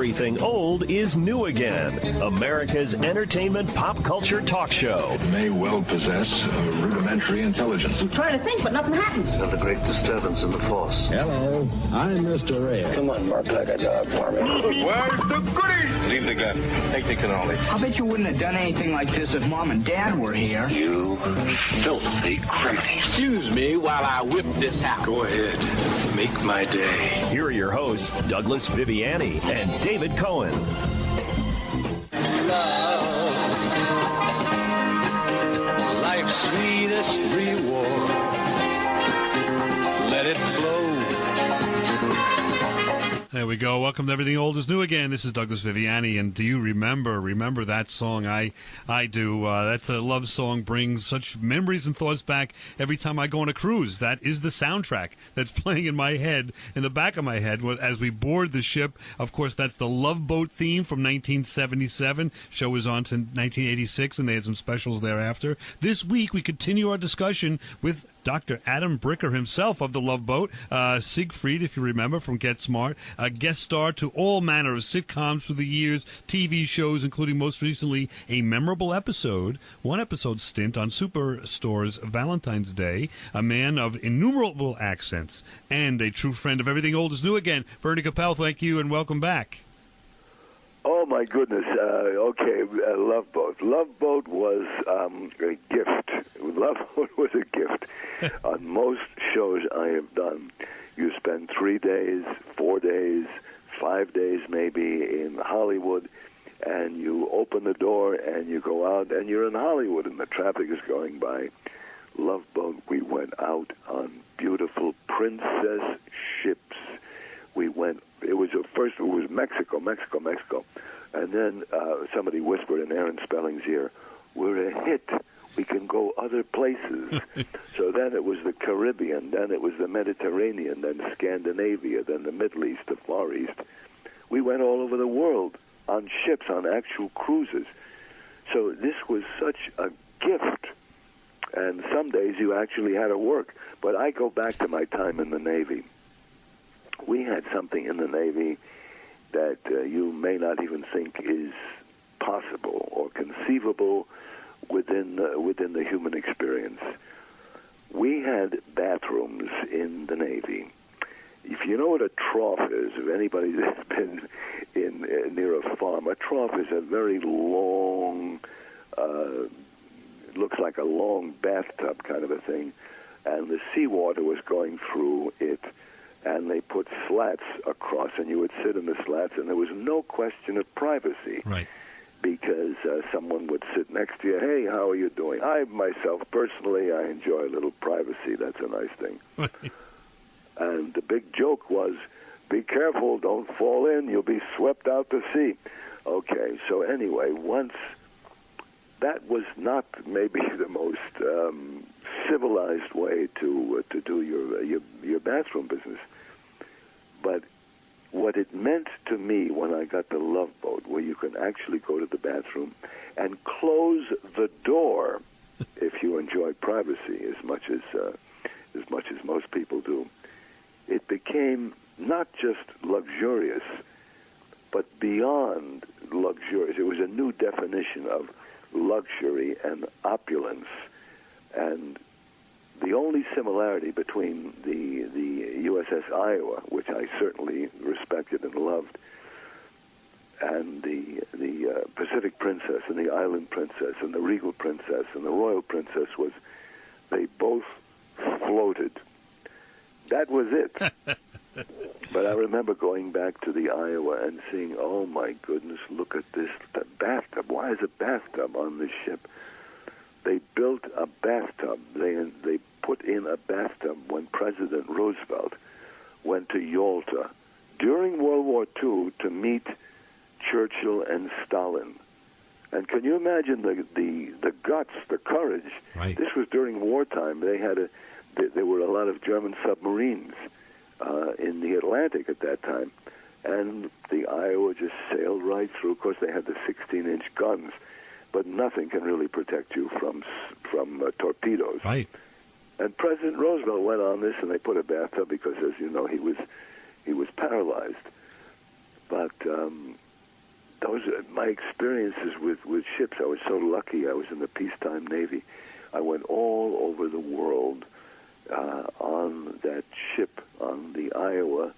Everything old is new again. America's entertainment pop culture talk show. It may well possess a rudimentary intelligence. I'm trying to think, but nothing happens. Felt a great disturbance in the force. Hello, I'm Mr. Red. Come on, bark like a dog for me. Where's the goodies? Leave the gun. Take the cannoli. I bet you wouldn't have done anything like this if Mom and Dad were here. You filthy criminal. Excuse me while I whip this out. Go ahead. Make my day. Here are your hosts, Douglas Viviani and David Cohen. Love, life's sweetest reward. Let it flow. There we go. Welcome to Everything Old is New Again. This is Douglas Viviani, and do you remember that song? I do. That's a love song, brings such memories and thoughts back every time I go on a cruise. That is the soundtrack that's playing in my head, in the back of my head, as we board the ship. Of course, that's the Love Boat theme from 1977. Show was on to 1986, and they had some specials thereafter. This week, we continue our discussion with Dr. Adam Bricker himself of the Love Boat, Siegfried, if you remember, from Get Smart, a guest star to all manner of sitcoms through the years, TV shows, including most recently a memorable one episode stint on Superstore's Valentine's Day, a man of innumerable accents, and a true friend of Everything Old is New Again. Bernie Kopell, thank you, and welcome back. Oh, my goodness. Love Boat. Love Boat was a gift. Love Boat was a gift. On most shows I have done, you spend 3 days, 4 days, 5 days maybe in Hollywood, and you open the door and you go out and you're in Hollywood and the traffic is going by. Love Boat, we went out on beautiful princess ships. We went, it was Mexico. And then somebody whispered in Aaron Spelling's ear, we're a hit. We can go other places. So then it was the Caribbean, then it was the Mediterranean, then Scandinavia, then the Middle East, the Far East. We went all over the world on ships, on actual cruises. So this was such a gift. And some days you actually had to work. But I go back to my time in the Navy. We had something in the Navy that you may not even think is possible or conceivable within the human experience. We had bathrooms in the Navy. If you know what a trough is, if anybody that's been near a farm, a trough is a very long, looks like a long bathtub kind of a thing, and the seawater was going through it, and they put slats across, and you would sit in the slats, and there was no question of privacy. Right. Because someone would sit next to you, hey, how are you doing? I, myself, personally, I enjoy a little privacy. That's a nice thing. And the big joke was, be careful, don't fall in, you'll be swept out to sea. Okay, so anyway, once, that was not maybe the most civilized way to do your bathroom business. But what it meant to me when I got the Love Boat, where you can actually go to the bathroom and close the door if you enjoy privacy as much as most people do, it became not just luxurious, but beyond luxurious. It was a new definition of luxury and opulence, and the only similarity between the USS Iowa, which I certainly respected and loved, and the Pacific Princess and the Island Princess and the Regal Princess and the Royal Princess was they both floated. That was it. But I remember going back to the Iowa and seeing, oh my goodness, look at this, the bathtub. Why is a bathtub on this ship? They built a bathtub. They put in a bathtub when President Roosevelt went to Yalta during World War II to meet Churchill and Stalin. And can you imagine the guts, the courage? Right. This was during wartime. There were a lot of German submarines in the Atlantic at that time, and the Iowa just sailed right through. Of course, they had the 16-inch guns, but nothing can really protect you from torpedoes. Right. And President Roosevelt went on this, and they put a bathtub because, as you know, he was paralyzed. But those are my experiences with ships. I was so lucky. I was in the peacetime Navy. I went all over the world on that ship, on the Iowa,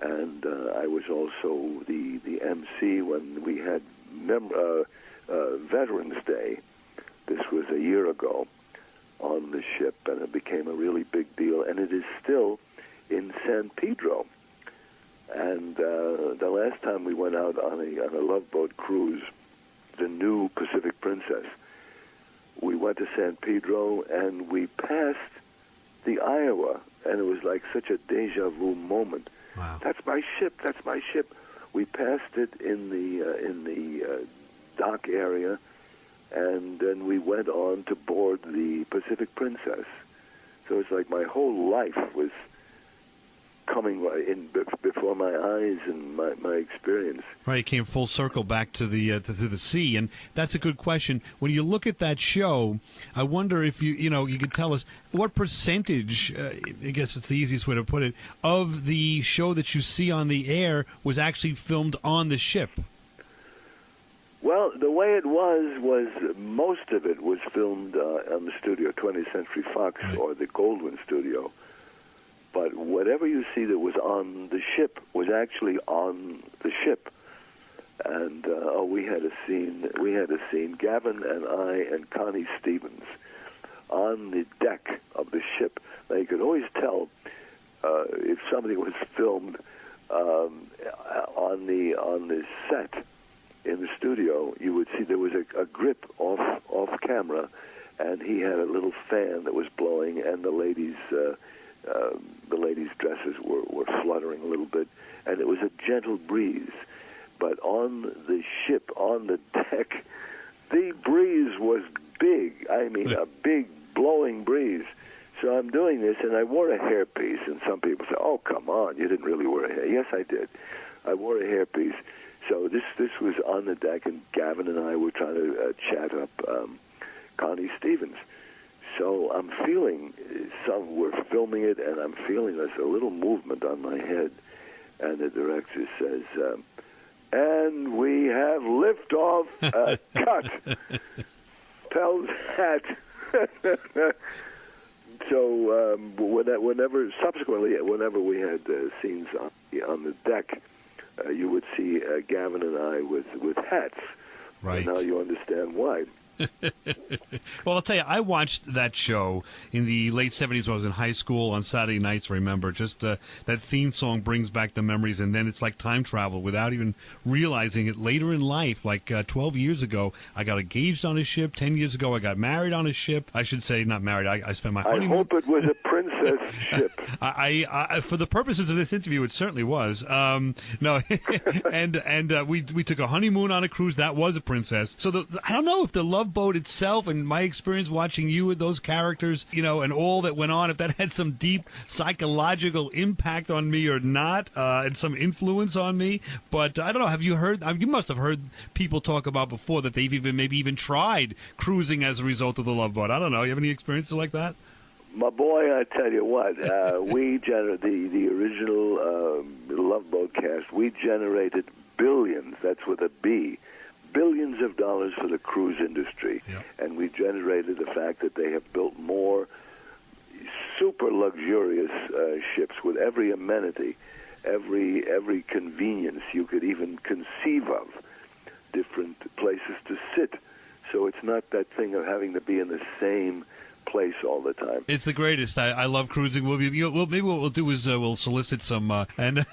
and I was also the MC when we had Veterans Day. This was a year ago on the ship, and it became a really big deal, and it is still in San Pedro. And the last time we went out on a Love Boat cruise, the new Pacific Princess, we went to San Pedro, and we passed the Iowa, and it was like such a deja vu moment. Wow. That's my ship. That's my ship. We passed it in the dock area, and then we went on to board the Pacific Princess. So it's like my whole life was coming in before my eyes and my experience. Right, it came full circle back to the sea, and that's a good question. When you look at that show, I wonder if you could tell us what percentage, I guess it's the easiest way to put it, of the show that you see on the air was actually filmed on the ship. Well, the way it was most of it was filmed on the studio, 20th Century Fox, right, or the Goldwyn studio. But whatever you see that was on the ship was actually on the ship. And we had a scene. Gavin and I and Connie Stevens on the deck of the ship. Now you could always tell if somebody was filmed on the set in the studio. You would see there was a grip off camera, and he had a little fan that was blowing, and the ladies' dresses were fluttering a little bit, and it was a gentle breeze. But on the ship, on the deck, the breeze was big. I mean, a big blowing breeze. So I'm doing this, and I wore a hairpiece, and some people say, "Oh, come on, you didn't really wear a hair." Yes, I did. I wore a hairpiece. So this was on the deck, and Gavin and I were trying to chat up Connie Stevens. So I'm feeling we're filming it, and I'm feeling there's a little movement on my head, and the director says, "And we have liftoff, cut." Pell's hat. So whenever we had scenes on the deck, you would see Gavin and I with hats. Right. And now you understand why. Well, I'll tell you, I watched that show in the late 70s when I was in high school on Saturday nights, remember. Just that theme song brings back the memories, and then it's like time travel without even realizing it. Later in life, like 12 years ago, I got engaged on a ship. 10 years ago, I got married on a ship. I should say not married. I spent my honeymoon. I hope it was a princess ship. I for the purposes of this interview, it certainly was. No, and we took a honeymoon on a cruise. That was a princess. So I don't know if the Love Boat itself and my experience watching you with those characters, and all that went on, if that had some deep psychological impact on me or not, and some influence on me. But I don't know. Have you heard? You must have heard people talk about before that they've maybe even tried cruising as a result of the Love Boat. I don't know. You have any experiences like that? My boy, I tell you what, we generated the original Love Boat cast. We generated billions. That's with a B. Billions of dollars for the cruise industry. Yep. And we generated the fact that they have built more super luxurious ships with every amenity, every convenience you could even conceive of, different places to sit. So it's not that thing of having to be in the same place all the time. It's the greatest. I love cruising. Maybe what we'll do is we'll solicit some. And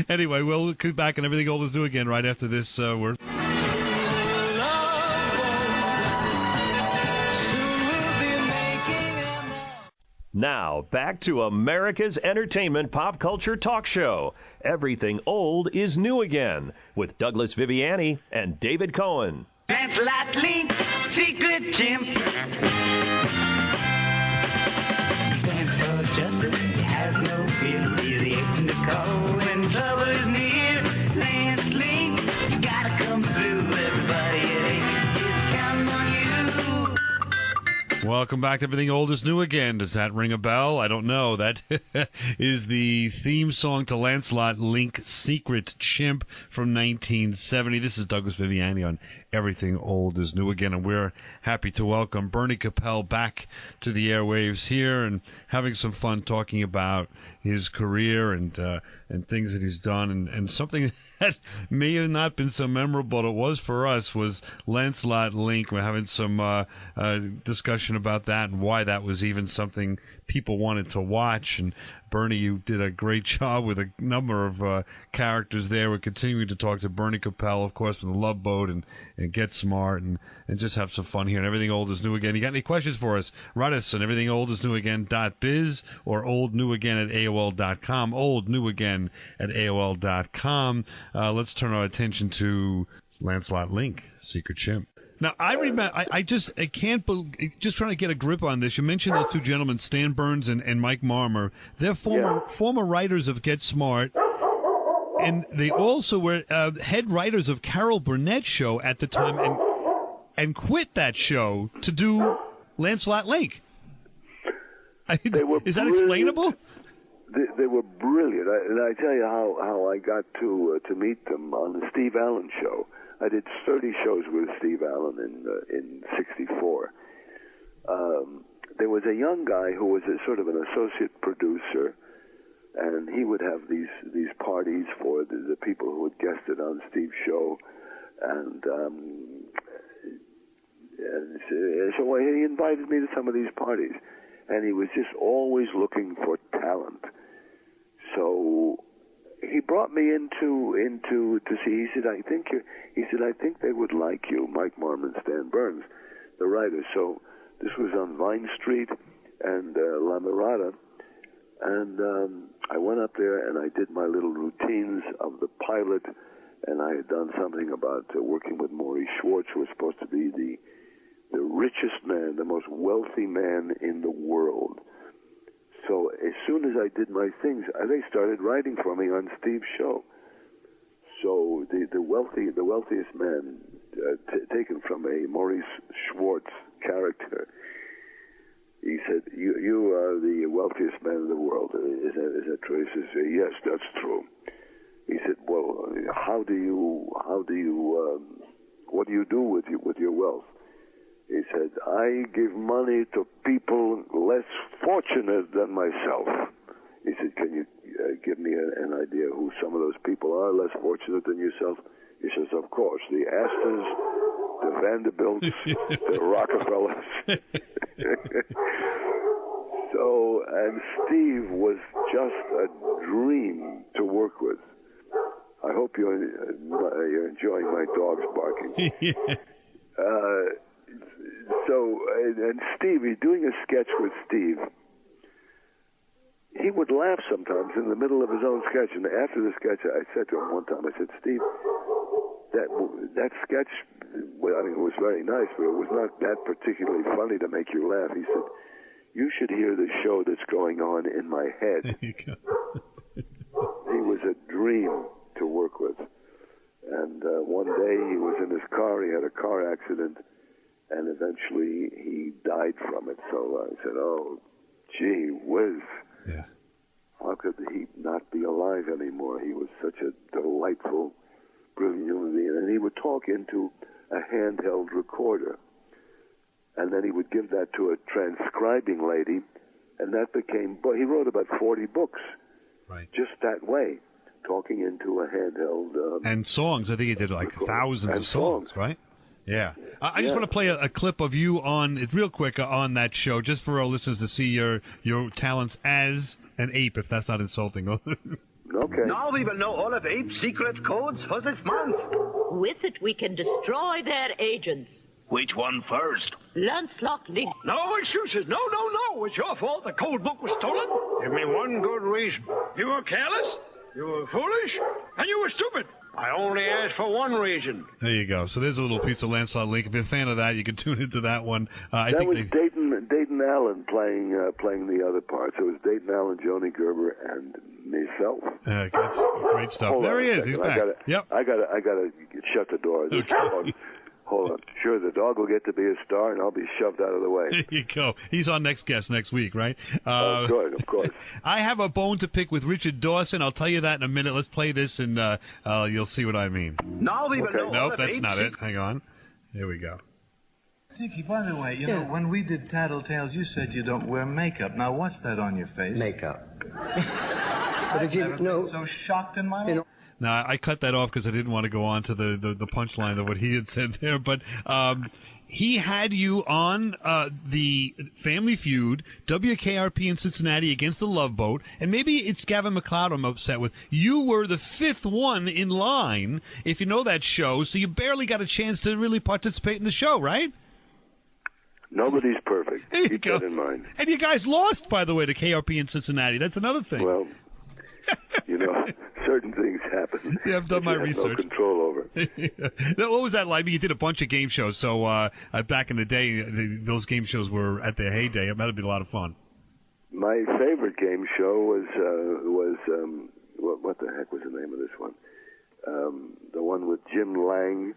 anyway, we'll come back and everything old is new again right after this word. Now, back to America's entertainment pop culture talk show. Everything old is new again with Douglas Viviani and David Cohen. Lancelot Link, secret chimp. Stands for justice, he has no fear. He's the agent to call when trouble is near. Lance Link, you gotta come through. Everybody is counting on you. Welcome Welcome back to Everything Old is New Again. Does that ring a bell? I don't know. That is the theme song to Lancelot Link, Secret Chimp from 1970. This is Douglas Viviani on Everything Old is New Again, and we're happy to welcome Bernie Kopell back to the airwaves here and having some fun talking about his career and things that he's done, and something that may have not been so memorable, it was for us, was Lancelot Link. We're having some discussion about that and why that was even something people wanted to watch. And Bernie, you did a great job with a number of characters there. We're continuing to talk to Bernie Kopell, of course, from the Love Boat and Get Smart and just have some fun here. And Everything Old is New Again. You got any questions for us? Write us on everythingoldisnewagain.biz or oldnewagain@AOL.com. Oldnewagain at AOL.com. Let's turn our attention to Lancelot Link, Secret Chimp. Now, I remember, I can't believe, just trying to get a grip on this. You mentioned those two gentlemen, Stan Burns and Mike Marmer. They're former writers of Get Smart, and they also were head writers of Carol Burnett's show at the time and quit that show to do Lancelot Link. Is that explainable? They were brilliant, and I tell you how I got to meet them on the Steve Allen show. I did 30 shows with Steve Allen in '64. There was a young guy who was a sort of an associate producer, and he would have these parties for the people who had guested on Steve's show, and so he invited me to some of these parties, and he was just always looking for talent. So he brought me into to see. He said, I think they would like you, Mike Marmon, Stan Burns, the writers. So this was on Vine Street and La Mirada, and I went up there and I did my little routines of the pilot, and I had done something about working with Maurice Schwartz, who was supposed to be the richest man, the most wealthy man in the world. So as soon as I did my things, they started writing for me on Steve's show. So the wealthiest man, taken from a Maurice Schwartz character, he said, "You are the wealthiest man in the world. Is that true?" He says, "Yes, that's true." He said, "Well, what do you do with your wealth?" He said, "I give money to people less fortunate than myself." He said, "Can you give me an idea who some of those people are less fortunate than yourself?" He says, "Of course, the Astors, the Vanderbilts, the Rockefellers." So, and Steve was just a dream to work with. I hope you're enjoying my dogs barking. So, and Steve, he's doing a sketch with Steve. He would laugh sometimes in the middle of his own sketch. And after the sketch, I said to him one time, I said, "Steve, that sketch, well, I mean, it was very nice, but it was not that particularly funny to make you laugh." He said, "You should hear the show that's going on in my head." There you go. He was a dream to work with. And one day he was in his car. He had a car accident. And eventually he died from it. So I said, "Oh, gee whiz. Yeah. How could he not be alive anymore? He was such a delightful, brilliant human being." And he would talk into a handheld recorder. And then he would give that to a transcribing lady. And that became, he wrote about 40 books. Right. Just that way, talking into a handheld. And songs. I think he did like thousands of songs, right? Yeah. I just want to play a clip of you on it real quick on that show, just for our listeners to see your talents as an ape, if that's not insulting. Okay. Now we will know all of Ape's secret codes for this month. With it, we can destroy their agents. Which one first? Lancelot Link. No excuses. No. It's your fault the code book was stolen. Give me one good reason. You were careless, you were foolish, and you were stupid. I only asked for one reason. There you go. So there's a little piece of Lancelot Link. If you're a fan of that, you can tune into that one. That was Dayton Allen playing the other parts. It was Dayton Allen, Joni Gerber, and myself. That's great stuff. There he is. He's back. I gotta shut the door. Okay. Hold on. Sure, the dog will get to be a star, and I'll be shoved out of the way. There you go. He's on Next Guest next week, right? Good, of course. I have a bone to pick with Richard Dawson. I'll tell you that in a minute. Let's play this, and you'll see what I mean. Nope, that's not it. Hang on. Here we go. Dickie, by the way, you know, when we did Tattletales, you said you don't wear makeup. Now, what's that on your face? Makeup. I've never been so shocked in my life. Now, I cut that off because I didn't want to go on to the punchline of what he had said there, but he had you on the Family Feud, WKRP in Cincinnati against the Love Boat, and maybe it's Gavin McLeod I'm upset with. You were the fifth one in line, if you know that show, so you barely got a chance to really participate in the show, right? Nobody's perfect. Keep that in mind. And you guys lost, by the way, to KRP in Cincinnati. That's another thing. Well, you know, certain things happen. Yeah, I've done my research. No control over. What was that like? I mean, you did a bunch of game shows. So back in the day, those game shows were at their heyday. It might have been a lot of fun. My favorite game show was what the heck was the name of this one? The one with Jim Lang.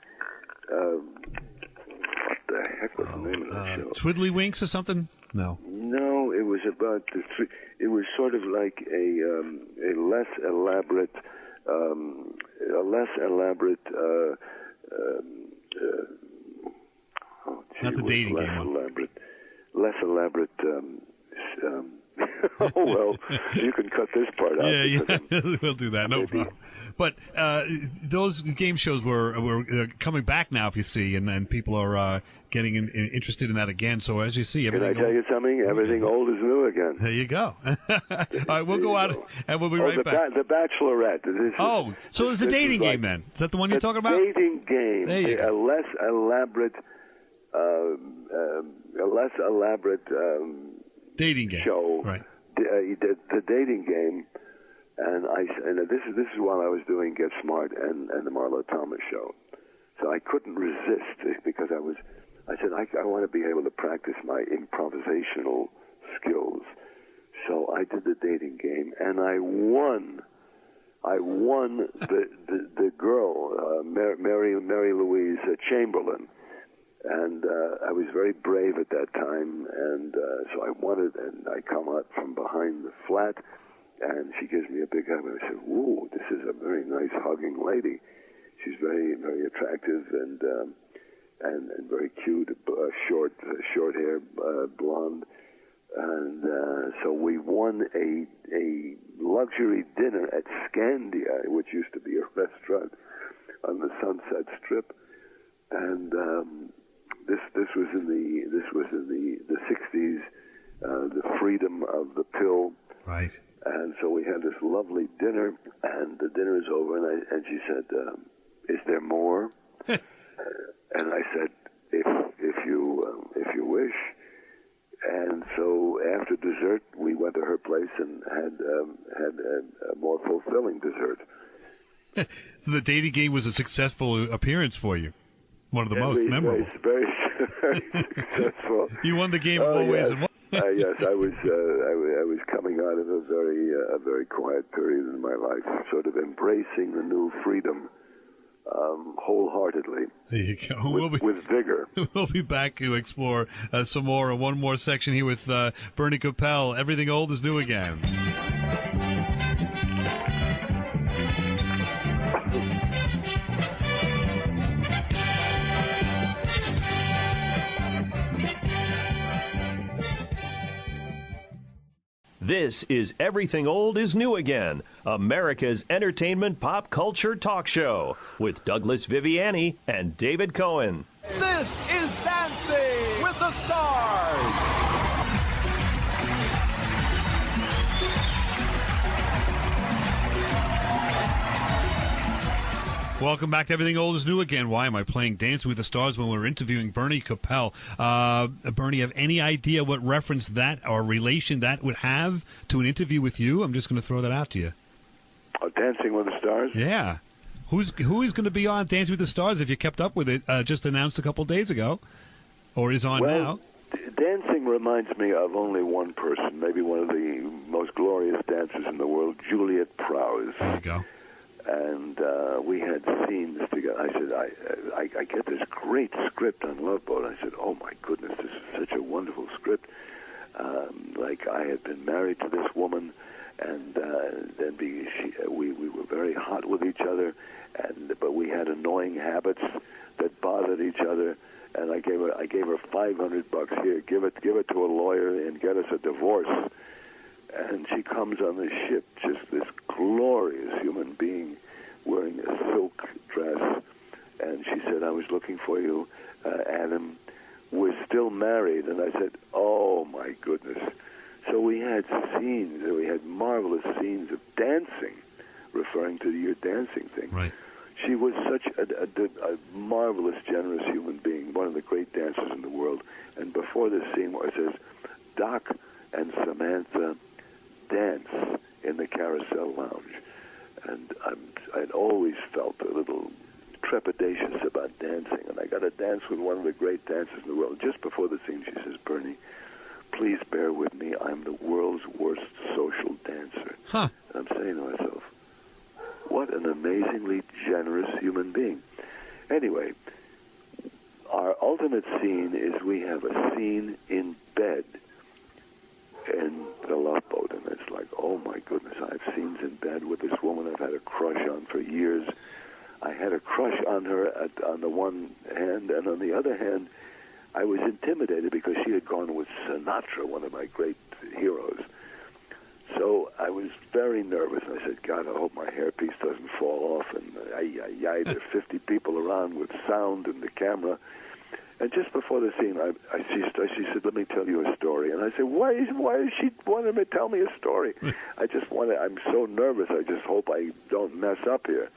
What the heck was the name of that show? Twiddlywinks or something? No. No, it was about it was sort of like a less elaborate not the dating game one. Less elaborate. Oh well, you can cut this part out. Yeah, we'll do that. No problem. But those game shows were coming back now, if you see, and people are getting interested in that again. So as you see, everything. Can I tell you something? Everything old is new again. There you go. All right, we'll go out and we'll be right back. The Bachelorette. So it's a dating game then? Is that the one you're talking about? Dating game. There you go. A less elaborate dating game show. Right. The dating game. And this is while I was doing Get Smart and the Marlo Thomas show, so I couldn't resist because I said I want to be able to practice my improvisational skills. So I did the dating game and I won. I won the girl Mary Louise Chamberlain, and I was very brave at that time, and so I won it, and I come out from behind the flat. And she gives me a big hug. And I said, "Whoa, this is a very nice hugging lady. She's very, very attractive and very cute. Short hair, blonde." And so we won a luxury dinner at Scandia, which used to be a restaurant on the Sunset Strip. And this was in the 60s, the freedom of the pill. Right. And so we had this lovely dinner, and the dinner is over, and she said, "Is there more?" And I said, "If you wish." And so after dessert, we went to her place and had a more fulfilling dessert. So the dating game was a successful appearance for you. One of the most memorable. Very, very successful. You won the game in more ways than one. Yes, I was coming out of a very quiet period in my life, sort of embracing the new freedom wholeheartedly. There you go. With vigor. We'll be back to explore some more. One more section here with Bernie Kopell. Everything old is new again. This is Everything Old is New Again, America's entertainment pop culture talk show with Douglas Viviani and David Cohen. This is Dancing with the Stars. Welcome back to Everything Old is New Again. Why am I playing Dance with the Stars when we're interviewing Bernie Kopell? Bernie, have any idea what reference that or relation that would have to an interview with you? I'm just going to throw that out to you. Dancing with the Stars? Yeah. Who is going to be on Dancing with the Stars if you kept up with it? Just announced a couple days ago, or is on now. Dancing reminds me of only one person, maybe one of the most glorious dancers in the world, Juliet Prowse. There you go. and we had scenes together. I said, I get this great script on Love Boat. I said, oh my goodness, this is such a wonderful script. Like I had been married to this woman, and then we were very hot with each other, but we had annoying habits that bothered each other. And I gave her $500 here. Give it to a lawyer and get us a divorce. And she comes on the ship, just this glorious human being, wearing a silk dress. And she said, "I was looking for you, Adam. We're still married." And I said, "Oh my goodness!" So we had scenes. We had marvelous scenes of dancing, referring to your dancing thing. Right. She was such a marvelous, generous human being, one of the great dancers in the world. And before this scene where it says, Doc and Samantha dance in the Carousel Lounge. And I'd always felt a little trepidatious about dancing. And I got to dance with one of the great dancers in the world. Just before the scene, she says, "Bernie, please bear with me. I'm the world's worst social dancer." Huh. And I'm saying to myself, what an amazingly generous human being. Anyway, our ultimate scene is we have a scene in bed in the Love Boat, and it's like, oh my goodness, I have scenes in bed with this woman I've had a crush on for years. I had a crush on her on the one hand, and on the other hand, I was intimidated because she had gone with Sinatra, one of my great heroes. So I was very nervous, and I said, God, I hope my hairpiece doesn't fall off, and there are 50 people around with sound and the camera. And just before the scene, she said, "Let me tell you a story." And I said, why is she wanting to tell me a story? I'm so nervous, I just hope I don't mess up here.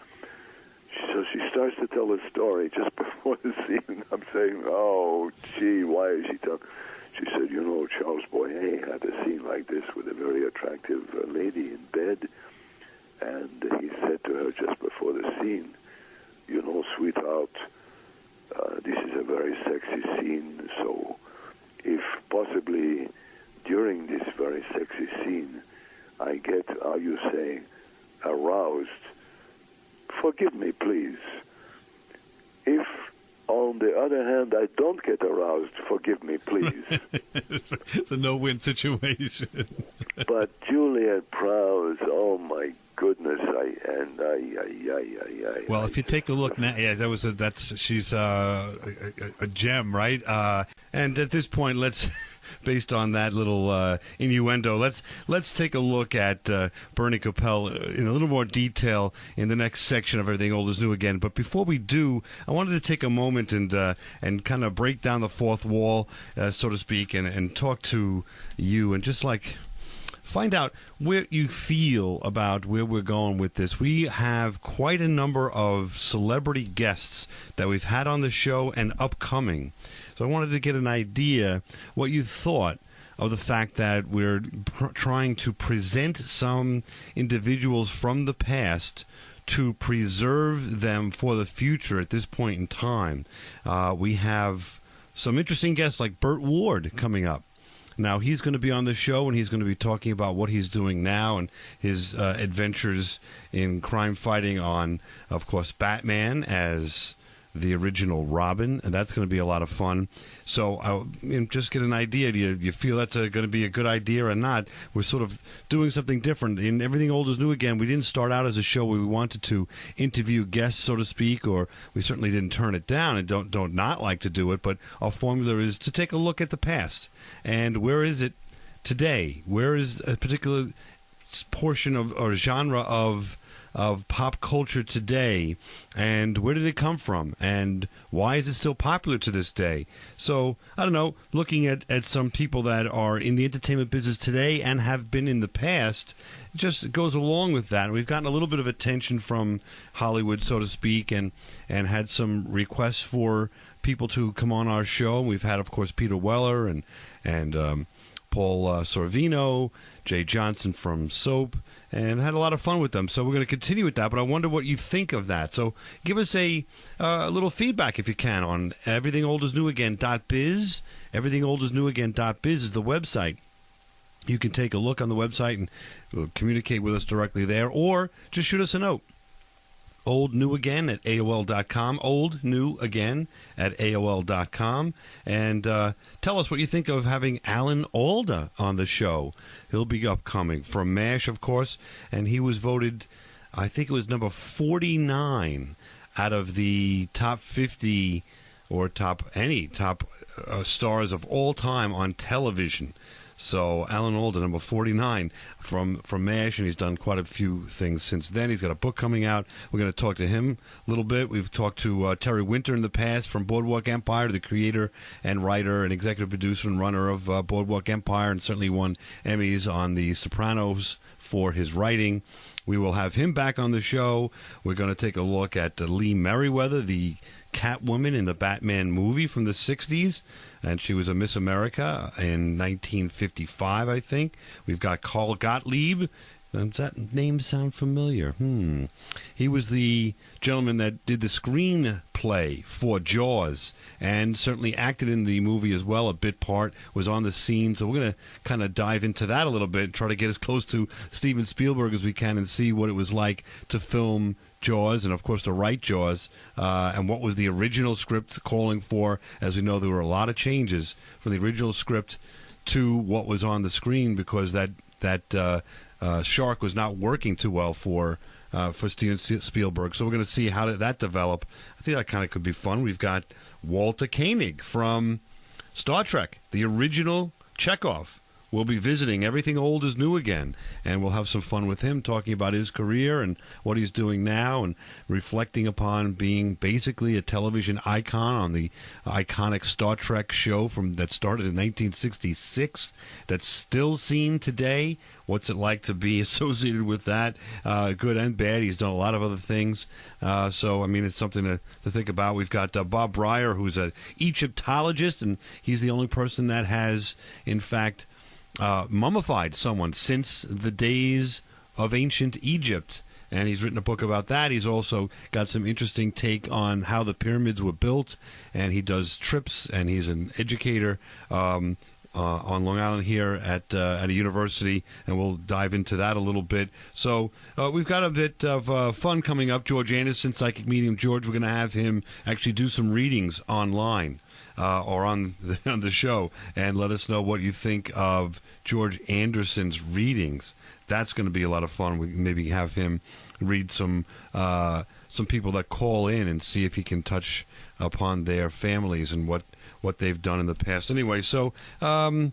So she starts to tell the story just before the scene. I'm saying, oh, gee, why is she talking? She said, Charles Boyer had a scene like this with a very attractive lady in bed, and he said to her just before the scene, "Sweetheart, this is a very sexy scene, so if possibly during this very sexy scene I get, how you say, aroused, forgive me, please. If on the other hand, I don't get aroused, forgive me, please." It's a no-win situation. But Juliet Prowse, oh my goodness, Well, if you take a look now, yeah, she's a gem, right? And at this point, based on that little innuendo, let's take a look at Bernie Kopell in a little more detail in the next section of Everything Old is New Again. But before we do, I wanted to take a moment and kind of break down the fourth wall, so to speak, and talk to you and just find out where you feel about where we're going with this. We have quite a number of celebrity guests that we've had on the show and upcoming. So I wanted to get an idea what you thought of the fact that we're trying to present some individuals from the past to preserve them for the future at this point in time. We have some interesting guests like Burt Ward coming up. Now, he's going to be on the show, and he's going to be talking about what he's doing now and his adventures in crime fighting on, of course, Batman as the original Robin, and that's going to be a lot of fun. So just get an idea. Do you feel that's going to be a good idea or not? We're sort of doing something different. In Everything Old is New Again, we didn't start out as a show where we wanted to interview guests, so to speak, or we certainly didn't turn it down and don't not like to do it, but our formula is to take a look at the past. And where is it today? Where is a particular portion of or genre of pop culture today, and where did it come from, and why is it still popular to this day? So, I don't know, looking at some people that are in the entertainment business today and have been in the past, just goes along with that. We've gotten a little bit of attention from Hollywood, so to speak, and had some requests for people to come on our show. We've had, of course, Peter Weller and Paul Sorvino, Jay Johnson from Soap, and had a lot of fun with them. So we're going to continue with that, but I wonder what you think of that. So give us a little feedback, if you can, on everythingoldisnewagain.biz. Everythingoldisnewagain.biz is the website. You can take a look on the website and communicate with us directly there, or just shoot us a note. oldnewagain at AOL.com, oldnewagain at AOL.com, and tell us what you think of having Alan Alda on the show. He'll be upcoming from MASH, of course, and he was voted, I think it was number 49 out of the top 50 or top stars of all time on television. So Alan Alda, number 49 from MASH, and he's done quite a few things since then. He's got a book coming out. We're going to talk to him a little bit. We've talked to Terry Winter in the past from Boardwalk Empire, the creator and writer and executive producer and runner of Boardwalk Empire, and certainly won Emmys on The Sopranos for his writing. We will have him back on the show. We're going to take a look at Lee Merriweather, the Catwoman in the Batman movie from the 60s, and she was a Miss America in 1955, I think. We've got Carl Gottlieb. Does that name sound familiar? He was the gentleman that did the screenplay for Jaws and certainly acted in the movie as well. A bit part, was on the scene. So we're going to kind of dive into that a little bit, try to get as close to Steven Spielberg as we can and see what it was like to film Jaws and, of course, to write Jaws, and what was the original script calling for. As we know, there were a lot of changes from the original script to what was on the screen because that shark was not working too well for Steven Spielberg. So we're going to see how did that develop. I think that kind of could be fun. We've got Walter Koenig from Star Trek, the original Chekhov. We'll be visiting Everything Old is New Again, and we'll have some fun with him talking about his career and what he's doing now and reflecting upon being basically a television icon on the iconic Star Trek show that started in 1966 that's still seen today. What's it like to be associated with that, good and bad? He's done a lot of other things. So, I mean, it's something to think about. We've got Bob Breyer, who's an Egyptologist, and he's the only person that has, in fact, mummified someone since the days of ancient Egypt, and he's written a book about that. He's also got some interesting take on how the pyramids were built, and he does trips, and he's an educator on Long Island here at a university, and we'll dive into that a little bit. So we've got a bit of fun coming up. George Anderson, Psychic Medium George, we're going to have him actually do some readings online. Or on the show, and let us know what you think of George Anderson's readings. That's going to be a lot of fun. We can maybe have him read some people that call in and see if he can touch upon their families and what they've done in the past. Anyway, so, and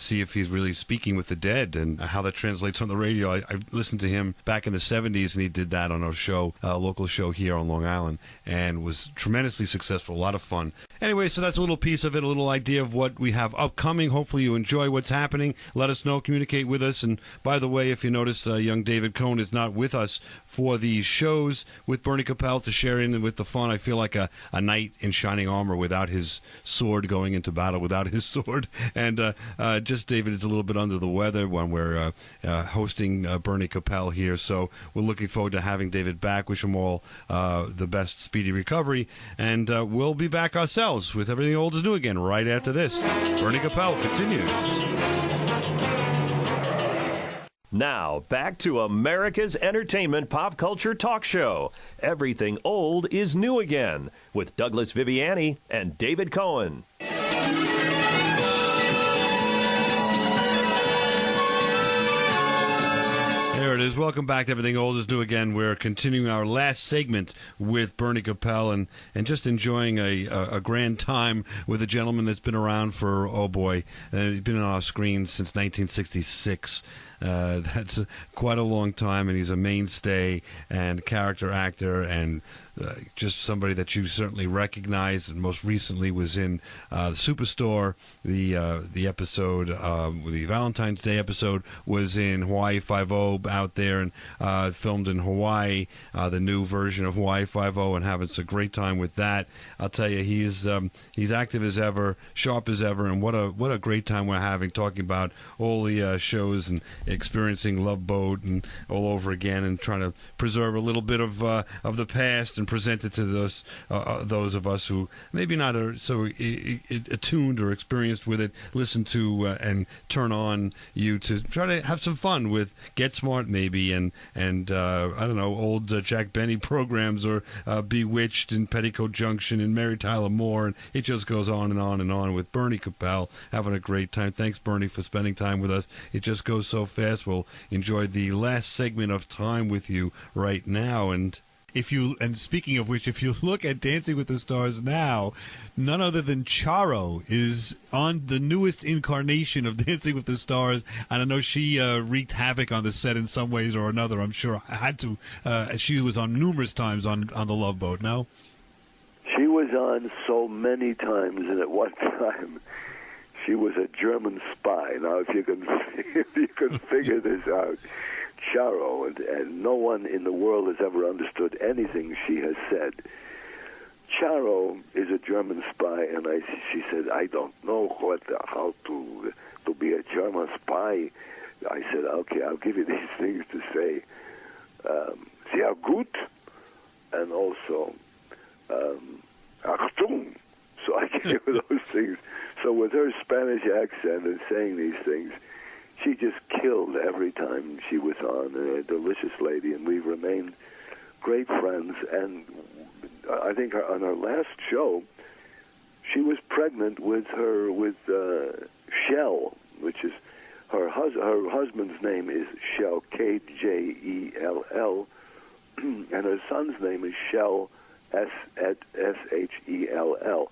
see if he's really speaking with the dead and how that translates on the radio. I listened to him back in the 70s, and he did that on our show, local show here on Long Island, and was tremendously successful, a lot of fun. Anyway, so that's a little piece of it, a little idea of what we have upcoming. Hopefully you enjoy what's happening. Let us know, communicate with us. And by the way, if you notice, young David Cohn is not with us for these shows with Bernie Kopell to share in with the fun. I feel like a knight in shining armor without his sword, going into battle without his sword. And just David is a little bit under the weather when we're hosting Bernie Kopell here. So we're looking forward to having David back. Wish him all the best speedy recovery. And we'll be back ourselves with Everything Old is New Again right after this. Bernie Kopell continues. Now, back to America's entertainment pop culture talk show. Everything Old is New Again with Douglas Viviani and David Cohen. There it is. Welcome back to Everything Old is New Again. We're continuing our last segment with Bernie Kopell and just enjoying a grand time with a gentleman that's been around for, oh boy, he's been on our screens since 1966. That's quite a long time, and he's a mainstay and character actor and just somebody that you certainly recognize. And most recently was in the Superstore. The episode, the Valentine's Day episode, was in Hawaii Five-0 out there and filmed in Hawaii. The new version of Hawaii Five-0, and having a great time with that. I'll tell you, he's active as ever, sharp as ever, and what a great time we're having talking about all the shows and experiencing Love Boat and all over again, and trying to preserve a little bit of the past and present it to those of us who maybe not are so attuned or experienced with it, listen to and turn on you to try to have some fun with Get Smart maybe and I don't know, old Jack Benny programs or Bewitched and Petticoat Junction and Mary Tyler Moore, and it just goes on and on and on with Bernie Kopell having a great time. Thanks, Bernie, for spending time with us. It just goes so fast. We'll enjoy the last segment of time with you right now. And speaking of which, if you look at Dancing with the Stars now, none other than Charo is on the newest incarnation of Dancing with the Stars, and I know she wreaked havoc on the set in some ways or another. I'm sure I had to. She was on numerous times on the Love Boat. No, she was on so many times, and at one time she was a German spy. Now, if you can figure this out. Charo, and no one in the world has ever understood anything she has said. Charo is a German spy, and she said, I don't know how to be a German spy. I said, okay, I'll give you these things to say. Sehr gut, and also Achtung. So I gave her those things. So with her Spanish accent and saying these things, she just killed every time she was on. A delicious lady, and we've remained great friends. And I think on her last show, she was pregnant with Shell, which is her husband's name is Shell, Kjell, and her son's name is Shell, Shell.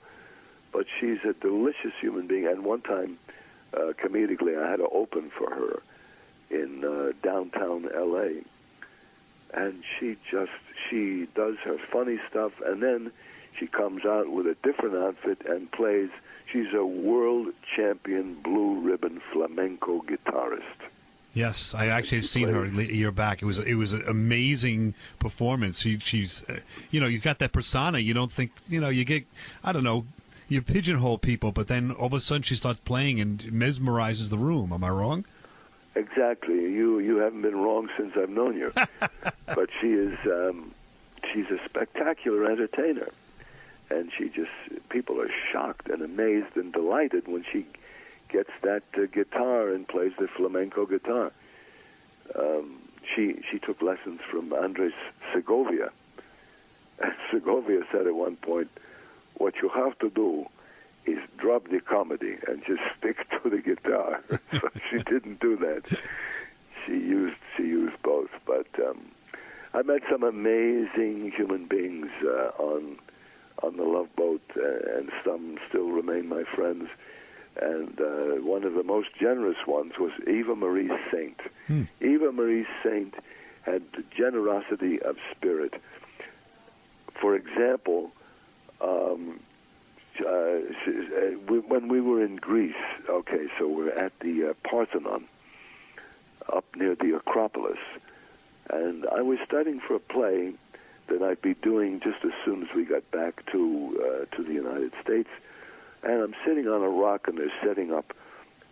But she's a delicious human being. And one time, comedically, I had to open for her in downtown L.A. And she does her funny stuff, and then she comes out with a different outfit and plays. She's a world champion blue ribbon flamenco guitarist. Yes, I actually have seen her a year back. It was an amazing performance. She's you've got that persona. You don't think you get, I don't know, you pigeonhole people, but then all of a sudden she starts playing and mesmerizes the room. Am I wrong? Exactly. You haven't been wrong since I've known you. But she's a spectacular entertainer, and people are shocked and amazed and delighted when she gets that guitar and plays the flamenco guitar. She took lessons from Andres Segovia, and Segovia said at one point, what you have to do is drop the comedy and just stick to the guitar. So she didn't do that. She used both. But I met some amazing human beings on the Love Boat, and some still remain my friends. And one of the most generous ones was Eva Marie Saint. Eva Marie Saint had the generosity of spirit. For example, when we were in Greece, okay, so we're at the Parthenon, up near the Acropolis, and I was studying for a play that I'd be doing just as soon as we got back to the United States, and I'm sitting on a rock, and they're setting up,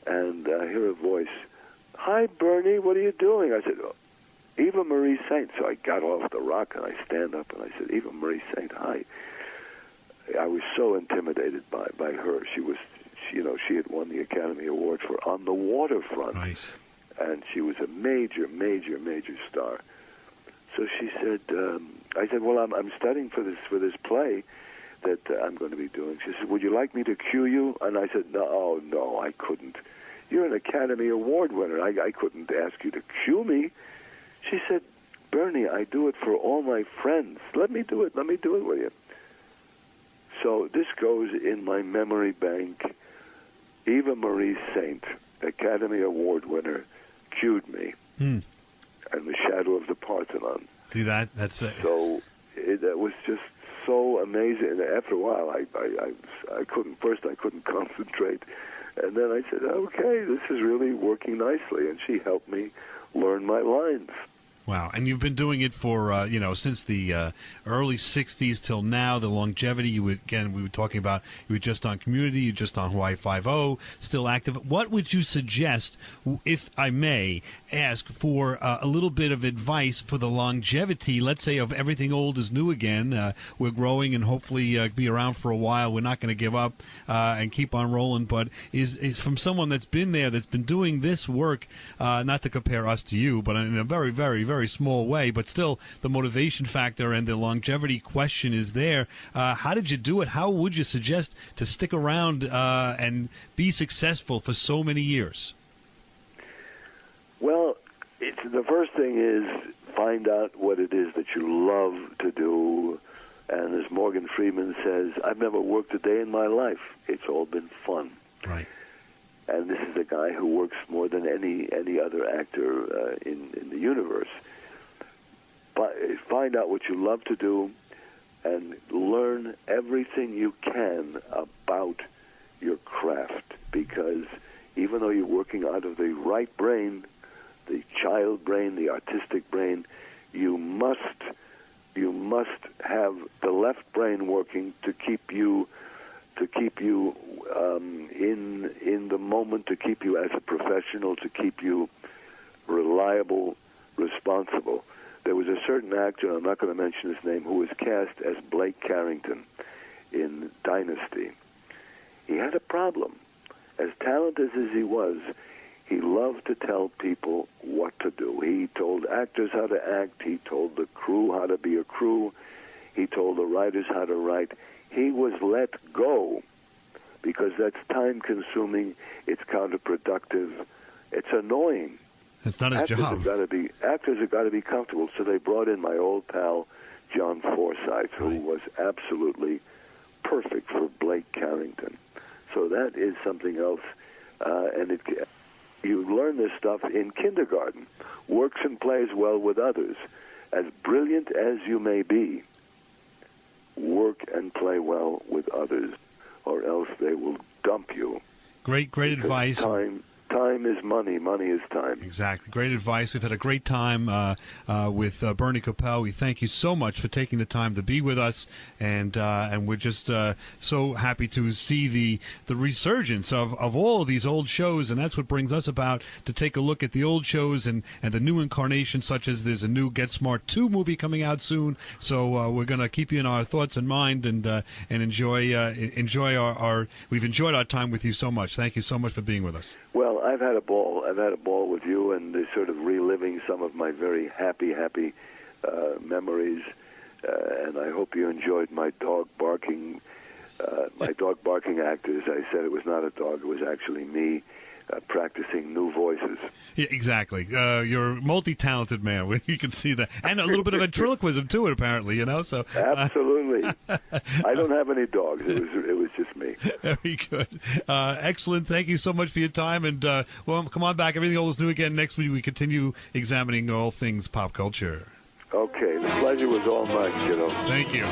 and I hear a voice, "Hi, Bernie, what are you doing?" I said, "Eva Marie Saint." So I got off the rock, and I stand up, and I said, "Eva Marie Saint, hi." I was so intimidated by her. She had won the Academy Award for On the Waterfront. Nice. And she was a major, major, major star. So she said, I said, well, I'm studying for this play that I'm going to be doing. She said, would you like me to cue you? And I said, no, I couldn't. You're an Academy Award winner. I couldn't ask you to cue me. She said, Bernie, I do it for all my friends. Let me do it with you. So this goes in my memory bank. Eva Marie Saint, Academy Award winner, cued me. And the shadow of the Parthenon. See that? That's it. So that was just so amazing. And after a while, I couldn't concentrate. And then I said, okay, this is really working nicely. And she helped me learn my lines. Wow, and you've been doing it for, since the early 60s till now, the longevity. We were talking about, you were just on Community, you were just on Hawaii Five-0, still active. What would you suggest, if I may ask, for a little bit of advice for the longevity, let's say, of Everything Old is New Again? We're growing and hopefully be around for a while. We're not going to give up and keep on rolling, but is from someone that's been there, that's been doing this work, not to compare us to you, but in a very, very, very small way, but still the motivation factor and the longevity question is there. How did you do it? How would you suggest to stick around and be successful for so many years? Well, the first thing is find out what it is that you love to do. And as Morgan Freeman says, I've never worked a day in my life. It's all been fun. Right. And this is a guy who works more than any other actor in the universe. But find out what you love to do and learn everything you can about your craft, because even though you're working out of the right brain, the child brain, the artistic brain, you must have the left brain working to keep you in the moment, to keep you as a professional, to keep you reliable, responsible. There was a certain actor, I'm not going to mention his name, who was cast as Blake Carrington in Dynasty. He had a problem. As talented as he was, he loved to tell people what to do. He told actors how to act. He told the crew how to be a crew. He told the writers how to write. He was let go because that's time-consuming. It's counterproductive. It's annoying. It's not his job. Actors have got to be comfortable. So they brought in my old pal, John Forsythe, who was absolutely perfect for Blake Carrington. So that is something else. You learn this stuff in kindergarten. Works and plays well with others. As brilliant as you may be, work and play well with others, or else they will dump you. Great advice. Time is money. Money is time. Exactly. Great advice. We've had a great time with Bernie Kopell. We thank you so much for taking the time to be with us, and we're just so happy to see the resurgence of all of these old shows, and that's what brings us about to take a look at the old shows and the new incarnations, such as there's a new Get Smart 2 movie coming out soon. So we're going to keep you in our thoughts and mind, and enjoy our we've enjoyed our time with you so much. Thank you so much for being with us. Well, I've had a ball. I've had a ball with you, and sort of reliving some of my very happy memories. And I hope you enjoyed my dog barking. My dog barking act, as I said, it was not a dog. It was actually me practicing new voices. Yeah, exactly. You're a multi-talented man. You can see that, and a little bit of ventriloquism too. Apparently, So absolutely. I don't have any dogs. It was just me. Very good. Excellent. Thank you so much for your time. And come on back. Everything Old is New Again. Next week we continue examining all things pop culture. Okay. The pleasure was all mine, kiddo. Thank you.